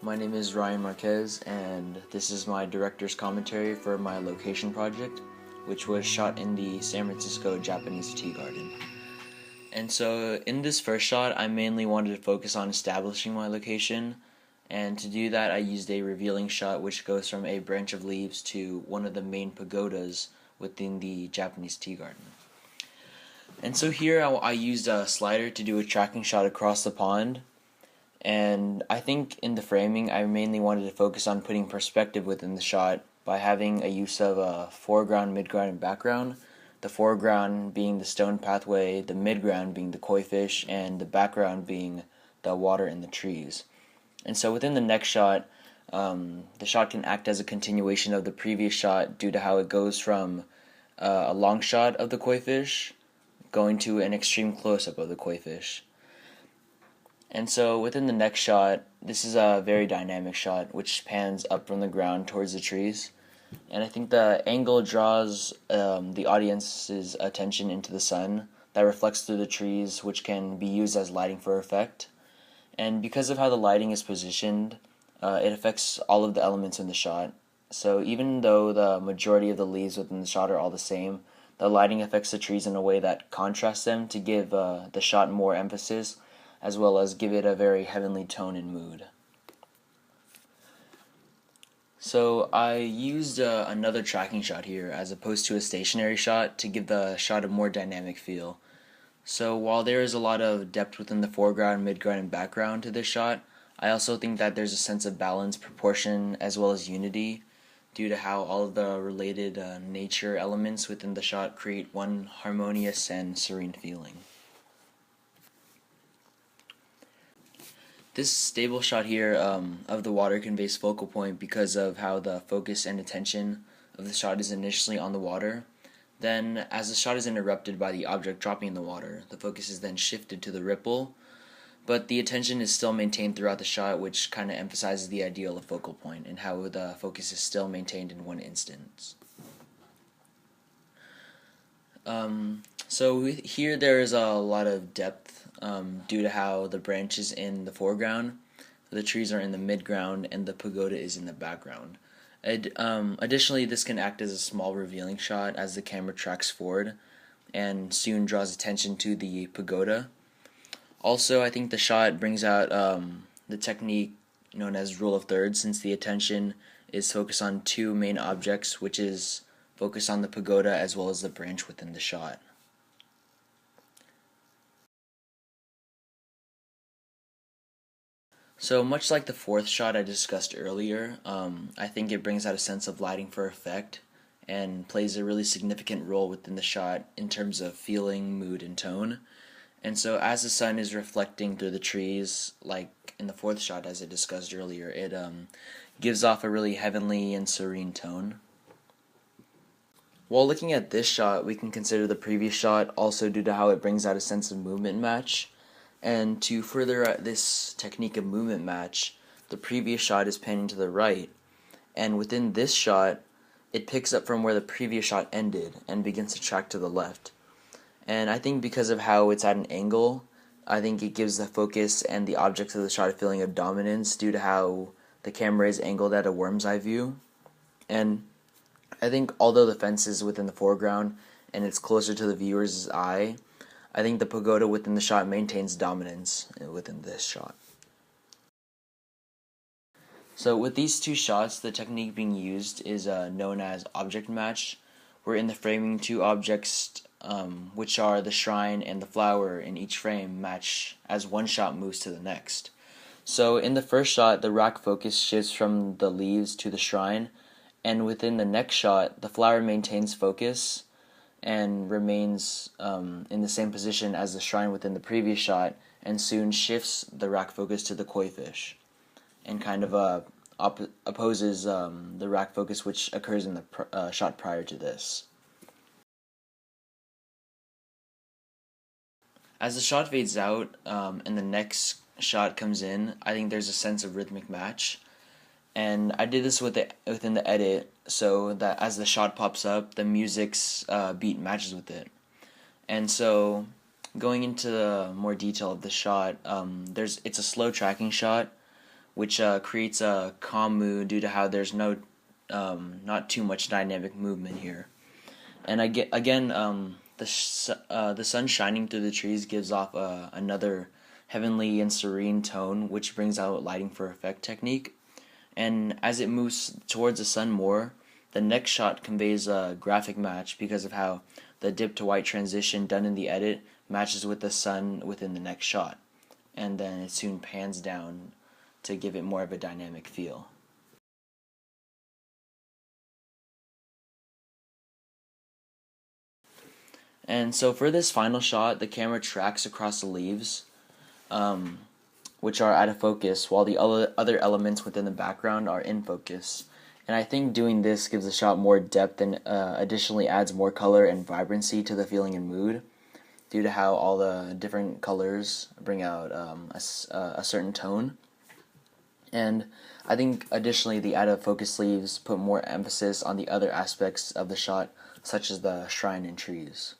my name is Ryan Marquez, and this is my director's commentary for my location project, which was shot in the San Francisco Japanese Tea Garden. And so in this first shot, I mainly wanted to focus on establishing my location, and to do that I used a revealing shot which goes from a branch of leaves to one of the main pagodas within the Japanese tea garden. And so here I used a slider to do a tracking shot across the pond. And I think in the framing, I mainly wanted to focus on putting perspective within the shot by having a use of a foreground, midground, and background. The foreground being the stone pathway, the midground being the koi fish, and the background being the water and the trees. And so within the next shot, the shot can act as a continuation of the previous shot due to how it goes from a long shot of the koi fish going to an extreme close-up of the koi fish. And so within the next shot, this is a very dynamic shot which pans up from the ground towards the trees. And I think the angle draws the audience's attention into the sun that reflects through the trees, which can be used as lighting for effect. And because of how the lighting is positioned, it affects all of the elements in the shot. So even though the majority of the leaves within the shot are all the same, the lighting affects the trees in a way that contrasts them to give the shot more emphasis, as well as give it a very heavenly tone and mood. So I used another tracking shot here as opposed to a stationary shot to give the shot a more dynamic feel. So while there is a lot of depth within the foreground, midground, and background to this shot, I also think that there's a sense of balance, proportion, as well as unity due to how all of the related nature elements within the shot create one harmonious and serene feeling. This stable shot here of the water conveys focal point because of how the focus and attention of the shot is initially on the water. Then, as the shot is interrupted by the object dropping in the water, the focus is then shifted to the ripple, but the attention is still maintained throughout the shot, which kind of emphasizes the ideal of focal point and how the focus is still maintained in one instance. So here there is a lot of depth due to how the branch is in the foreground, the trees are in the midground, and the pagoda is in the background. Additionally, this can act as a small revealing shot as the camera tracks forward and soon draws attention to the pagoda. Also, I think the shot brings out the technique known as rule of thirds, since the attention is focused on two main objects, which is focused on the pagoda as well as the branch within the shot. So much like the fourth shot I discussed earlier, I think it brings out a sense of lighting for effect and plays a really significant role within the shot in terms of feeling, mood, and tone. And so as the sun is reflecting through the trees, like in the fourth shot as I discussed earlier, it gives off a really heavenly and serene tone. While looking at this shot, we can consider the previous shot also due to how it brings out a sense of movement match. And to further this technique of movement match, the previous shot is panning to the right, and within this shot, it picks up from where the previous shot ended and begins to track to the left. And I think because of how it's at an angle, I think it gives the focus and the objects of the shot a feeling of dominance due to how the camera is angled at a worm's eye view. And I think although the fence is within the foreground and it's closer to the viewer's eye, I think the pagoda within the shot maintains dominance within this shot. So with these two shots, the technique being used is known as object match, where in the framing two objects, which are the shrine and the flower in each frame, match as one shot moves to the next. So in the first shot, the rack focus shifts from the leaves to the shrine, and within the next shot, the flower maintains focus and remains in the same position as the shrine within the previous shot, and soon shifts the rack focus to the koi fish, and kind of opposes the rack focus which occurs in the shot prior to this. As the shot fades out and the next shot comes in, I think there's a sense of rhythmic match. And I did this within the edit so that as the shot pops up, the music's beat matches with it. And so going into the more detail of the shot, it's a slow tracking shot which creates a calm mood due to how there's no not too much dynamic movement here. And the sun shining through the trees gives off another heavenly and serene tone, which brings out lighting for effect technique. And as it moves towards the sun more, the next shot conveys a graphic match because of how the dip to white transition done in the edit matches with the sun within the next shot. And then it soon pans down to give it more of a dynamic feel. And so for this final shot, the camera tracks across the leaves, which are out of focus, while the other elements within the background are in focus. And I think doing this gives the shot more depth and additionally adds more color and vibrancy to the feeling and mood, due to how all the different colors bring out a certain tone. And I think additionally the out of focus leaves put more emphasis on the other aspects of the shot, such as the shrine and trees.